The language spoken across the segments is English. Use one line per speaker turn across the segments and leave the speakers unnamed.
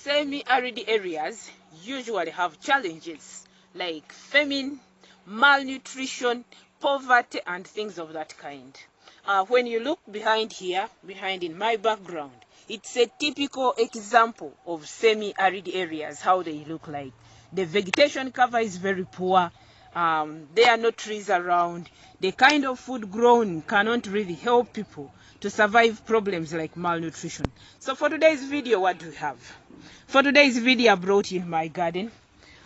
Semi-arid areas usually have challenges like famine, malnutrition, poverty, and things of that kind. When you look behind here, behind in my background, it's a typical example of semi-arid areas, how they look like. The vegetation cover is very poor. There are no trees around. The kind of food grown cannot really help people to survive problems like malnutrition. So for today's video, what do we have? For today's video, I brought in my garden.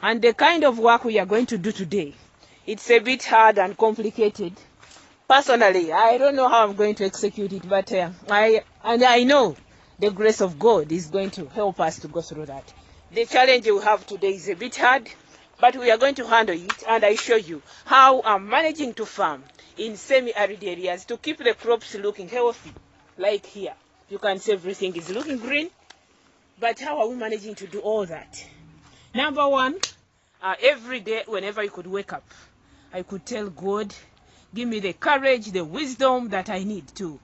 And the kind of work we are going to do today, it's a bit hard and complicated. Personally, I don't know how I'm going to execute it, but I know the grace of God is going to help us to go through that. The challenge we have today is a bit hard, but we are going to handle it, and I show you how I'm managing to farm in semi-arid areas to keep the crops looking healthy. Like here, you can see everything is looking green, but how are we managing to do all that? Number one, every day, whenever I could wake up, I could tell God, give me the courage, the wisdom that I need to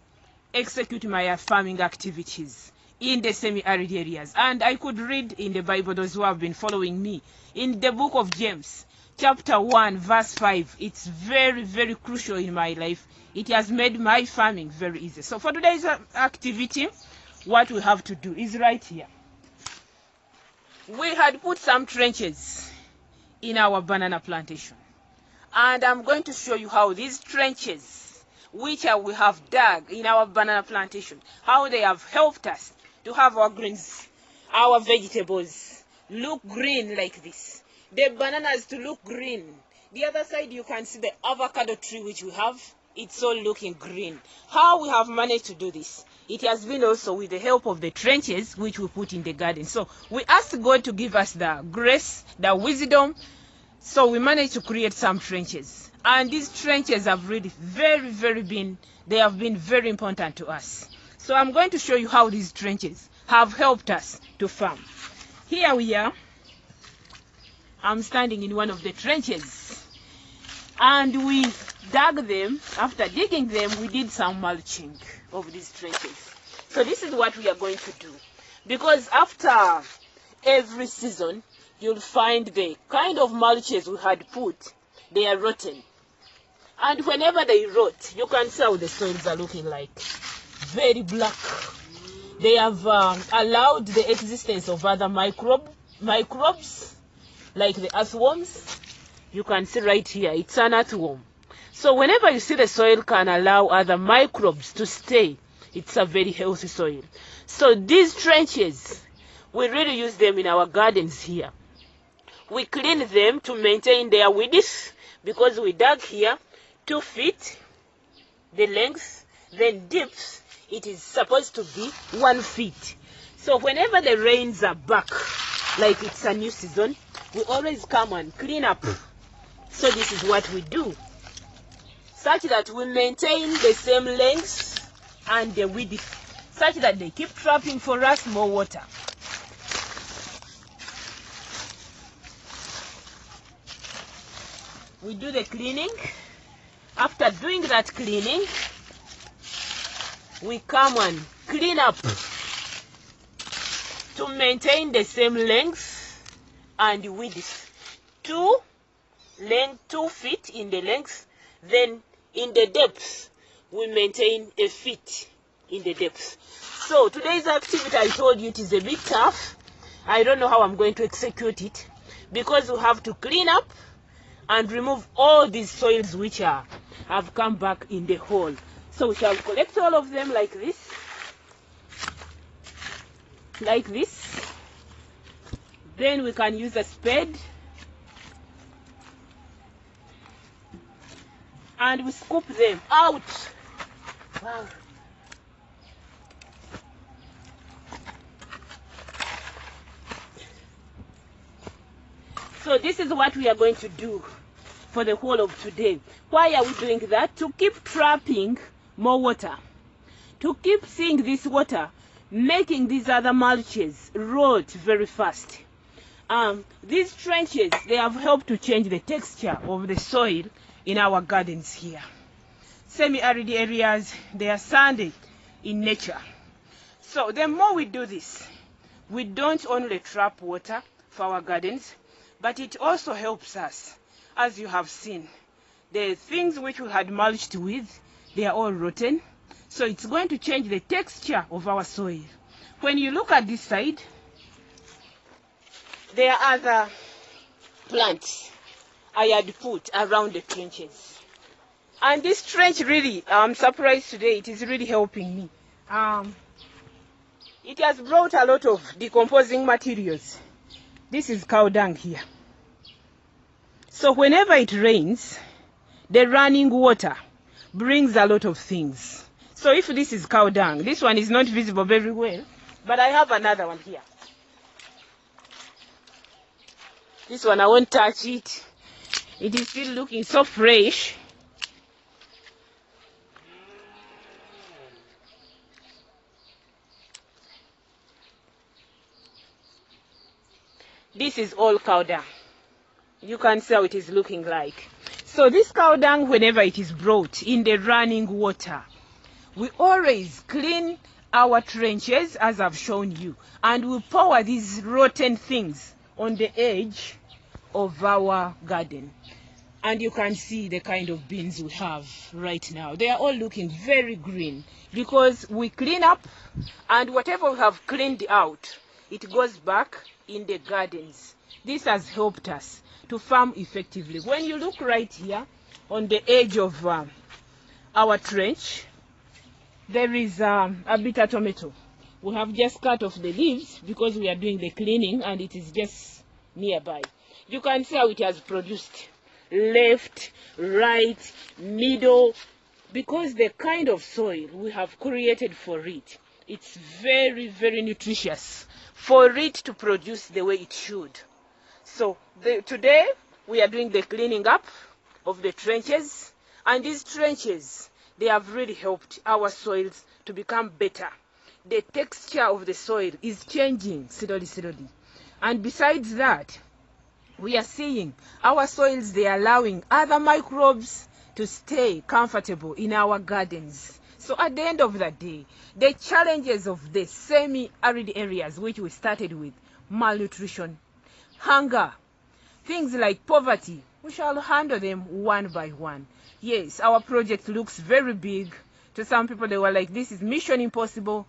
execute my farming activities in the semi-arid areas. And I could read in the Bible, those who have been following me, in the book of James, chapter 1, verse 5. It's very, very crucial in my life. It has made my farming very easy. So for today's activity, what we have to do is right here. We had put some trenches in our banana plantation. And I'm going to show you how these trenches, which we have dug in our banana plantation, how they have helped us to have our greens, our vegetables look green like this. The bananas to look green. The other side you can see the avocado tree which we have. It's all looking green. How we have managed to do this? It has been also with the help of the trenches which we put in the garden. So we asked God to give us the grace, the wisdom. So we managed to create some trenches. And these trenches have really they have been very important to us. So I'm going to show you how these trenches have helped us to farm. Here we are. I'm standing in one of the trenches. And we dug them. After digging them, we did some mulching of these trenches. So this is what we are going to do. Because after every season, you'll find the kind of mulches we had put, they are rotten. And whenever they rot, you can see how the soils are looking like. Very black. They have allowed the existence of other microbes, like the earthworms. You can see right here, it's an earthworm. So whenever you see the soil can allow other microbes to stay, it's a very healthy soil. So these trenches, we really use them in our gardens here. We clean them to maintain their width, because we dug here 2 feet, the length, then depth, it is supposed to be 1 feet. So whenever the rains are back, like it's a new season, we always come and clean up. So this is what we do, such that we maintain the same length and the width, such that they keep trapping for us more water. We do the cleaning. After doing that cleaning, we come and clean up to maintain the same length and width. 2 feet in the length, then in the depth, we maintain a feet in the depth. So today's activity, I told you, it is a bit tough. I don't know how I'm going to execute it, because we have to clean up and remove all these soils which have come back in the hole. So we shall collect all of them like this. Like this. Then we can use a spade. And we scoop them out. Wow. So this is what we are going to do for the whole of today. Why are we doing that? To keep trapping more water. To keep seeing this water making these other mulches rot very fast. These trenches, they have helped to change the texture of the soil in our gardens here. Semi-arid areas, they are sandy in nature. So the more we do this, we don't only trap water for our gardens, but it also helps us. As you have seen, the things which we had mulched with, they are all rotten. So it's going to change the texture of our soil. When you look at this side, there are other plants I had put around the trenches. And this trench really, I'm surprised today, it is really helping me. It has brought a lot of decomposing materials. This is cow dung here. So whenever it rains, the running water brings a lot of things. So if this is cow dung, this one is not visible very well, but I have another one here. This one, I won't touch it. It is still looking so fresh. This is all cow dung. You can see how it is looking like. So this cow dung, whenever it is brought in the running water, we always clean our trenches as I've shown you, and we pour these rotten things on the edge of our garden. And you can see the kind of beans we have right now. They are all looking very green because we clean up, and whatever we have cleaned out, it goes back in the gardens. This has helped us to farm effectively. When you look right here on the edge of our trench, there is a bitter tomato. We have just cut off the leaves because we are doing the cleaning and it is just nearby. You can see how it has produced left, right, middle, because the kind of soil we have created for it, it's very, very nutritious for it to produce the way it should. So today we are doing the cleaning up of the trenches, and these trenches, they have really helped our soils to become better. The texture of the soil is changing slowly. And besides that, we are seeing our soils, they are allowing other microbes to stay comfortable in our gardens. So at the end of the day, the challenges of the semi-arid areas, which we started with, malnutrition, hunger, things like poverty, we shall handle them one by one. Yes, our project looks very big. To some people, they were like, this is mission impossible.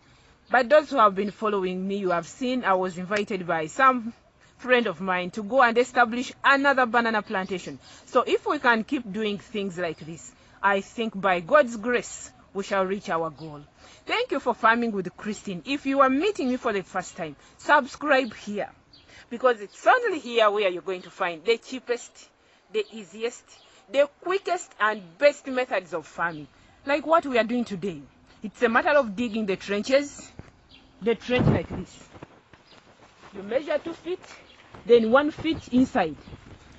But those who have been following me, you have seen I was invited by some friend of mine to go and establish another banana plantation. So if we can keep doing things like this, I think by God's grace, we shall reach our goal. Thank you for farming with Christine. If you are meeting me for the first time, subscribe here, because it's only here where you're going to find the cheapest, the easiest, the quickest and best methods of farming, like what we are doing today. It's a matter of digging the trenches, the trench like this. You measure 2 feet, then 1 feet inside.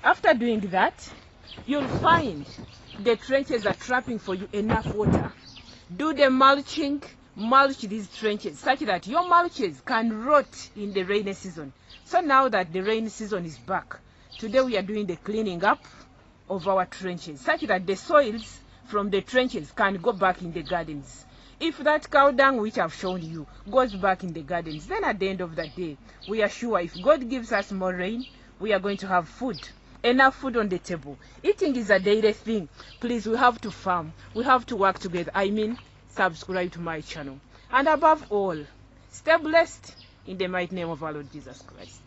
After doing that, you'll find the trenches are trapping for you enough water. Do the mulching, mulch these trenches such that your mulches can rot in the rainy season. So now that the rainy season is back, today we are doing the cleaning up of our trenches such that the soils from the trenches can go back in the gardens. If that cow dung which I've shown you goes back in the gardens, then at the end of the day, we are sure if God gives us more rain, we are going to have food, enough food on the table. Eating is a daily thing. Please, we have to farm. We have to work together. I mean, subscribe to my channel. And above all, stay blessed in the mighty name of our Lord Jesus Christ.